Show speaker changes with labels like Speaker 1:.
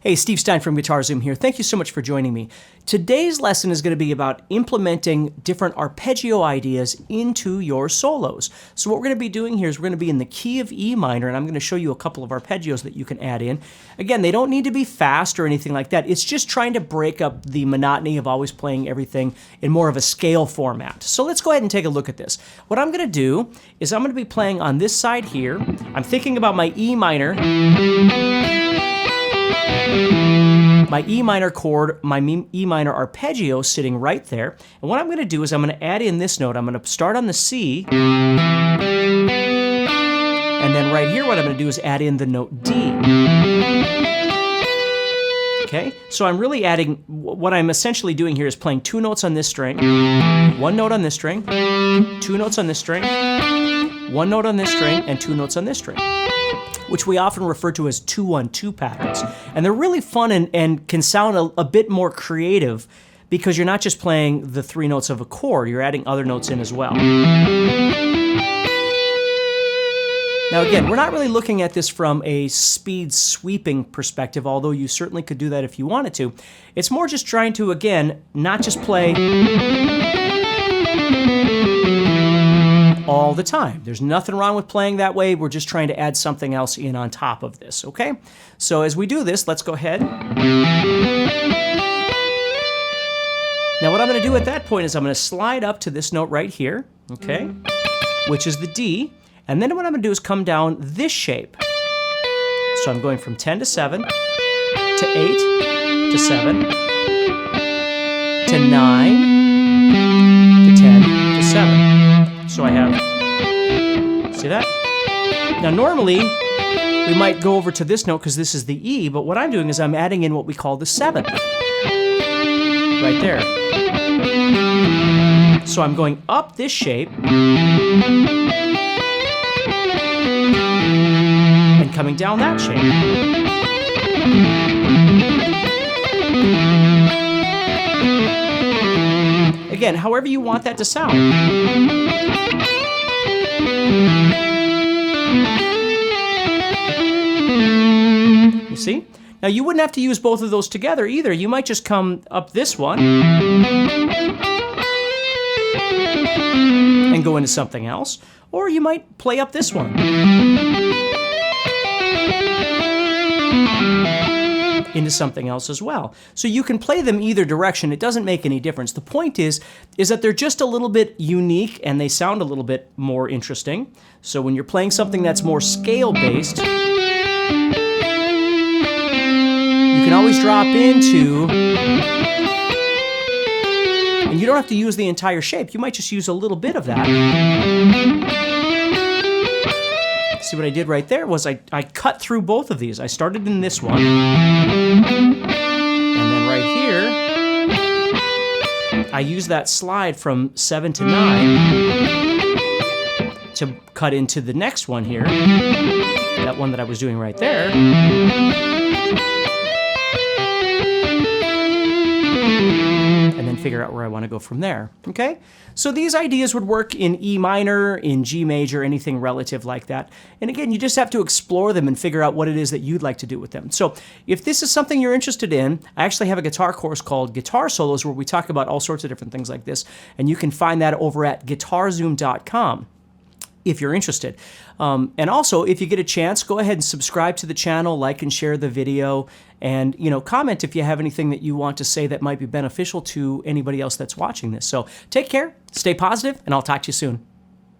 Speaker 1: Hey, Steve Stine from GuitarZoom here. Thank you so much for joining me. Today's lesson is going to be about implementing different arpeggio ideas into your solos. So what we're going to be doing here is we're going to be in the key of E minor, and I'm going to show you a couple of arpeggios that you can add in. Again, they don't need to be fast or anything like that. It's just trying to break up the monotony of always playing everything in more of a scale format. So let's go ahead and take a look at this. What I'm going to do is I'm going to be playing on this side here. I'm thinking about my E minor chord, my E minor arpeggio sitting right there. And what I'm going to do is I'm going to add in this note. I'm going to start on the C. And then right here what I'm going to do is add in the note D. Okay? So I'm really adding, what I'm essentially doing here is playing two notes on this string, one note on this string, two notes on this string, one note on this string, and two notes on this string, which we often refer to as 2-1-2 patterns. And they're really fun and can sound a bit more creative because you're not just playing the three notes of a chord, you're adding other notes in as well. Now again, we're not really looking at this from a speed sweeping perspective, although you certainly could do that if you wanted to. It's more just trying to, again, not just play all the time. There's nothing wrong with playing that way. We're just trying to add something else in on top of this, okay? So as we do this, let's go ahead. Now what I'm going to do at that point is I'm going to slide up to this note right here, okay, which is the D, and then what I'm going to do is come down this shape. So I'm going from 10 to 7, to 8, to 7, to 9, to 10, to 7. So I have, see that? Now normally, we might go over to this note because this is the E, but what I'm doing is I'm adding in what we call the 7th. Right there. So I'm going up this shape and coming down that shape. Again, however you want that to sound. You see? Now you wouldn't have to use both of those together either. You might just come up this one and go into something else, or you might play up this one into something else as well. So you can play them either direction. It doesn't make any difference. The point is that they're just a little bit unique and they sound a little bit more interesting. So when you're playing something that's more scale-based, you can always drop into, and you don't have to use the entire shape. You might just use a little bit of that. See what I did right there was I cut through both of these. I started in this one, and then right here, I used that slide from 7 to 9 to cut into the next one here, that one that I was doing right there. And then figure out where I want to go from there, okay? So these ideas would work in E minor, in G major, anything relative like that. And again, you just have to explore them and figure out what it is that you'd like to do with them. So if this is something you're interested in, I actually have a guitar course called Guitar Solos where we talk about all sorts of different things like this, and you can find that over at guitar-zoom.com. if you're interested. And also, if you get a chance, go ahead and subscribe to the channel, like and share the video, and comment if you have anything that you want to say that might be beneficial to anybody else that's watching this. So take care, stay positive, and I'll talk to you soon.